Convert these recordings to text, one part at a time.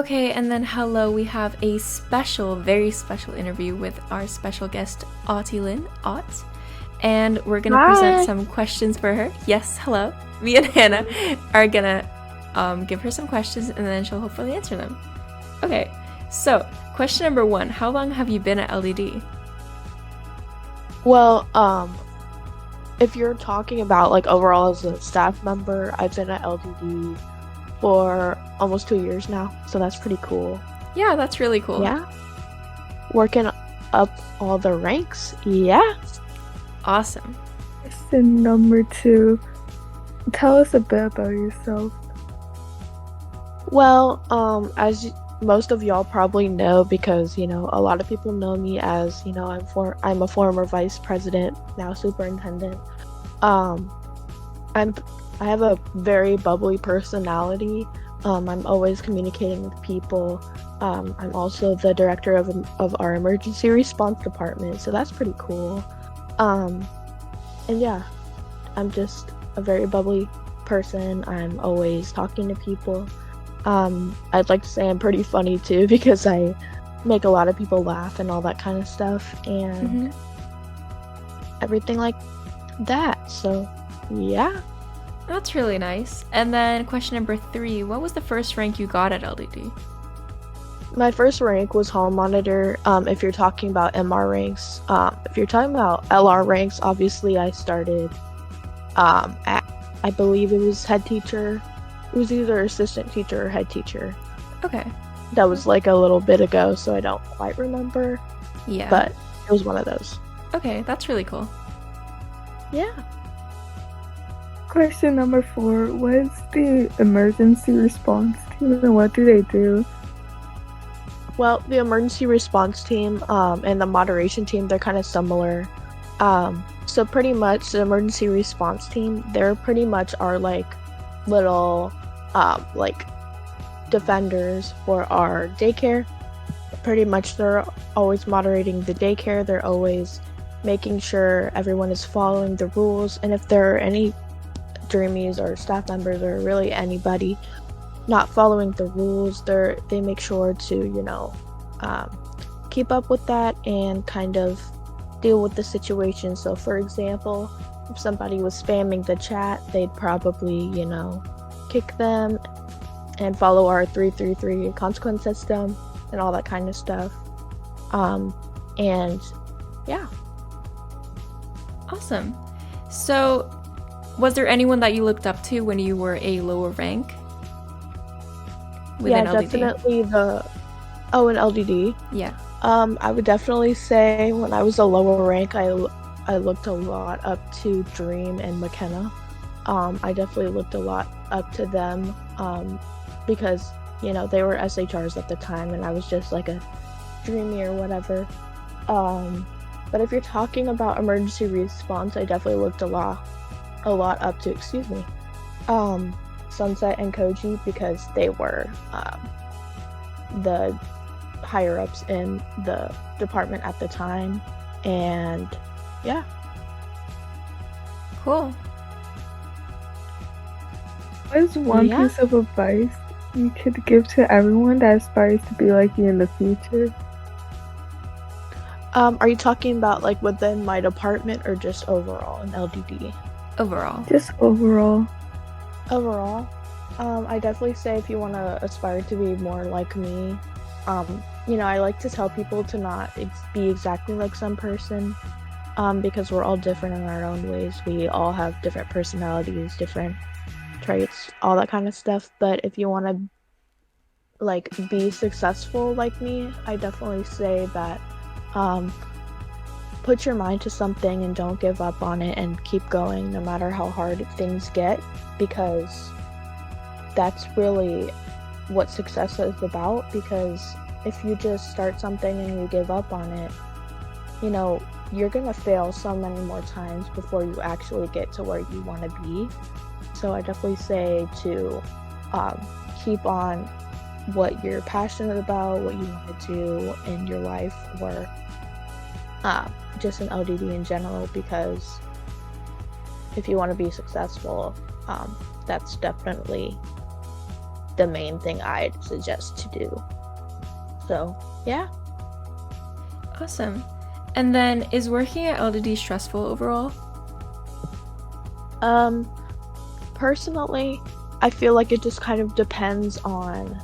Okay, and then hello, we have a special, very special interview with our special guest, Autylin, and we're gonna present some questions for her. Yes, hello. Me and Hannah are gonna give her some questions, and then she'll hopefully answer them. Okay, so question number 1, how long have you been at LDD? Well, if you're talking about like overall as a staff member, I've been at LDD for almost 2 years now, so that's pretty cool. Yeah, that's really cool. Yeah. Working up all the ranks. Yeah. Awesome. Question number 2. Tell us a bit about yourself. Well, as most of y'all probably know, because a lot of people know me as I'm a former vice president, now superintendent. I have a very bubbly personality. I'm always communicating with people. I'm also the director of our emergency response department, so that's pretty cool. And yeah, I'm just a very bubbly person. I'm always talking to people. I'd like to say I'm pretty funny too, because I make a lot of people laugh and all that kind of stuff, and everything like that. So yeah. That's really nice. And then question number 3, what was the first rank you got at LDD? My first rank was hall monitor. If you're talking about MR ranks, if you're talking about LR ranks, obviously I started at, I believe it was head teacher. It was either assistant teacher or head teacher. Okay. That was like a little bit ago, so I don't quite remember. Yeah. But it was one of those. Okay, that's really cool. Yeah. Question number 4. What is the emergency response team and what do they do? Well, the emergency response team and the moderation team, they're kind of similar. So pretty much the emergency response team, they're pretty much our like little like defenders for our daycare. Pretty much they're always moderating the daycare. They're always making sure everyone is following the rules, and if there are any Dreamies or staff members or really anybody not following the rules, they make sure to keep up with that and kind of deal with the situation. So for example, if somebody was spamming the chat, they'd probably kick them and follow our 333 consequence system and all that kind of stuff. And yeah. Awesome. So was there anyone that you looked up to when you were a lower rank? Yeah, LDD? definitely in LDD. Yeah. I would definitely say when I was a lower rank, I looked a lot up to Dream and McKenna. I definitely looked a lot up to them because they were SHRs at the time, and I was just like a Dreamy or whatever. But if you're talking about emergency response, I definitely looked a lot up to Sunset and Koji, because they were the higher ups in the department at the time. And yeah. Cool. What is one piece of advice you could give to everyone that aspires to be like you in the future? Are you talking about like within my department or just overall in LDD? Overall. Just overall. Overall, I definitely say if you want to aspire to be more like me, I like to tell people to not be exactly like some person, because we're all different in our own ways. We all have different personalities, different traits, all that kind of stuff. But if you want to like be successful like me, I definitely say that put your mind to something and don't give up on it, and keep going no matter how hard things get, because that's really what success is about. Because if you just start something and you give up on it, you're gonna fail so many more times before you actually get to where you want to be. So I definitely say to keep on what you're passionate about, what you want to do in your life, or just in LDD in general, because if you want to be successful, that's definitely the main thing I'd suggest to do. So, yeah. Awesome. And then, is working at LDD stressful overall? Personally, I feel like it just kind of depends on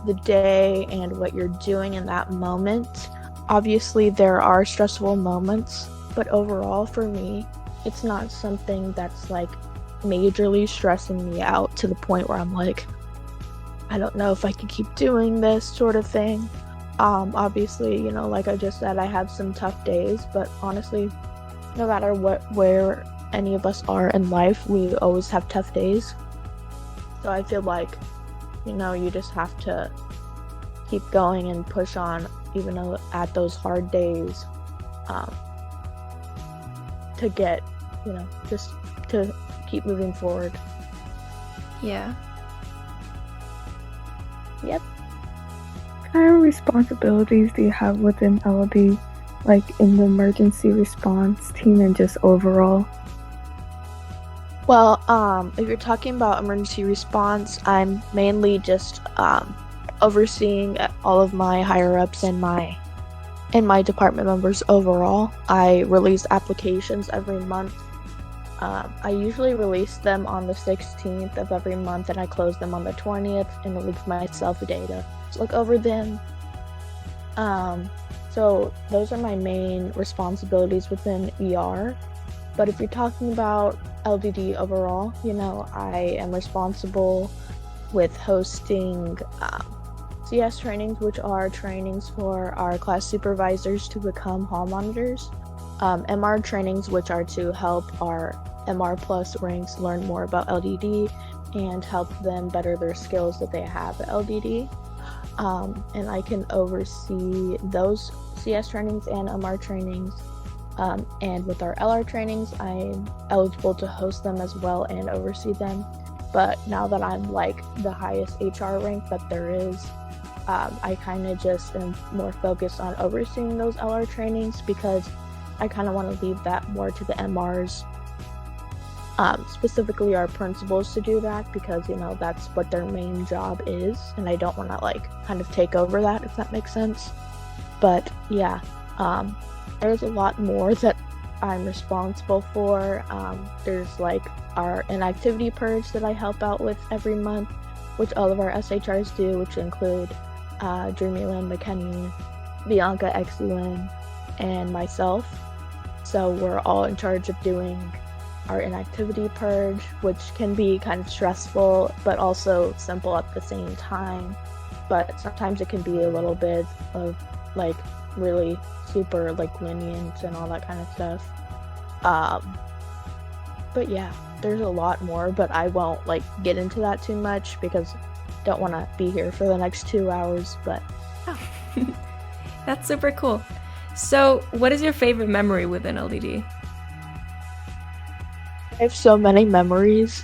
the day and what you're doing in that moment. Obviously, there are stressful moments, but overall for me, it's not something that's like majorly stressing me out to the point where I'm like, I don't know if I can keep doing this sort of thing. Obviously, you know, like I just said, I have some tough days, but honestly, no matter where any of us are in life, we always have tough days. So I feel like, you know, you just have to keep going and push on, even though at those hard days, to get, you know, just to keep moving forward. Yeah. Yep. What kind of responsibilities do you have within LD, like in the emergency response team and just overall? Well, if you're talking about emergency response, I'm mainly just overseeing all of my higher-ups and my department members overall. I release applications every month. I usually release them on the 16th of every month, and I close them on the 20th, and it leaves myself a day to look over them. So those are my main responsibilities within ER. But if you're talking about LDD overall, you know, I am responsible with hosting CS trainings, which are trainings for our class supervisors to become hall monitors. MR trainings, which are to help our MR Plus ranks learn more about LDD and help them better their skills that they have at LDD. And I can oversee those CS trainings and MR trainings. And with our LR trainings, I'm eligible to host them as well and oversee them. But now that I'm like the highest HR rank that there is, I kind of just am more focused on overseeing those LR trainings because I kind of want to leave that more to the MRs, specifically our principals, to do that because, you know, that's what their main job is, and I don't want to like kind of take over that, if that makes sense. But yeah, there's a lot more that I'm responsible for. There's like our inactivity purge that I help out with every month, which all of our SHRs do, which include Dreamies, McKenny, Bianca, Exylin, and myself. So we're all in charge of doing our inactivity purge, which can be kind of stressful, but also simple at the same time. But sometimes it can be a little bit of like really super like lenient and all that kind of stuff. But yeah, there's a lot more, but I won't like get into that too much because I don't want to be here for the next 2 hours. But yeah. That's super cool. So what is your favorite memory within LDD? I have so many memories.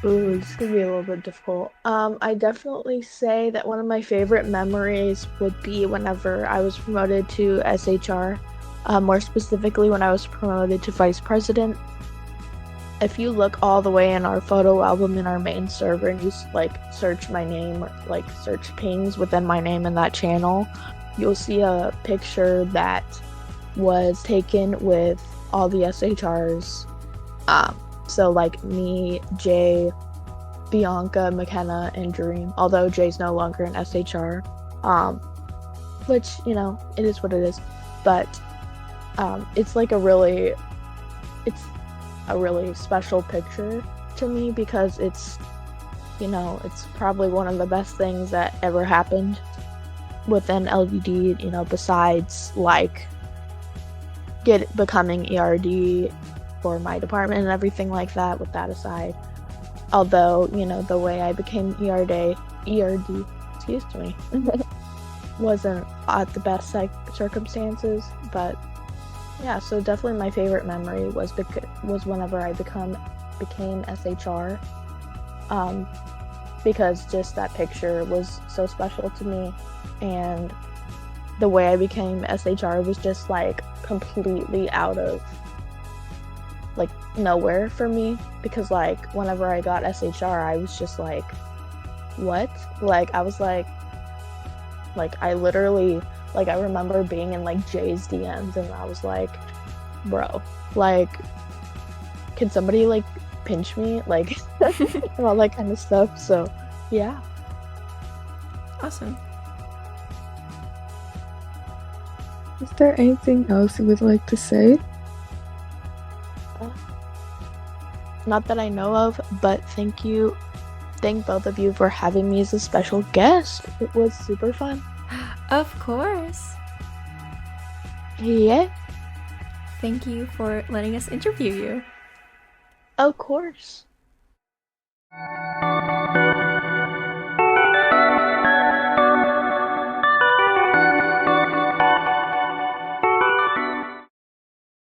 Ooh, it's gonna be a little bit difficult. I definitely say that one of my favorite memories would be whenever I was promoted to SHR, more specifically when I was promoted to vice president. If you look all the way in our photo album in our main server and you like search my name or like search pings within my name in that channel, you'll see a picture that was taken with all the SHRs. So like me, Jay, Bianca, McKenna, and Dream, although Jay's no longer an SHR, which, you know, it is what it is, but it's a really special picture to me because it's, you know, it's probably one of the best things that ever happened within LDD, you know, besides like becoming ERD for my department and everything like that, with that aside. Although, you know, the way I became ERD, excuse me, wasn't at the best circumstances, but yeah, so definitely my favorite memory was whenever I became SHR, because just that picture was so special to me, and the way I became SHR was just like completely out of like nowhere for me, because like whenever I got SHR, I was just like, what? Like, I was like, I literally, like, I remember being in, like, Jay's DMs, and I was like, bro, like, can somebody, like, pinch me? Like, and all that kind of stuff. So, yeah. Awesome. Is there anything else you would like to say? Not that I know of, but thank both of you for having me as a special guest. It was super fun. Of course. Yeah. Thank you for letting us interview you. Of course.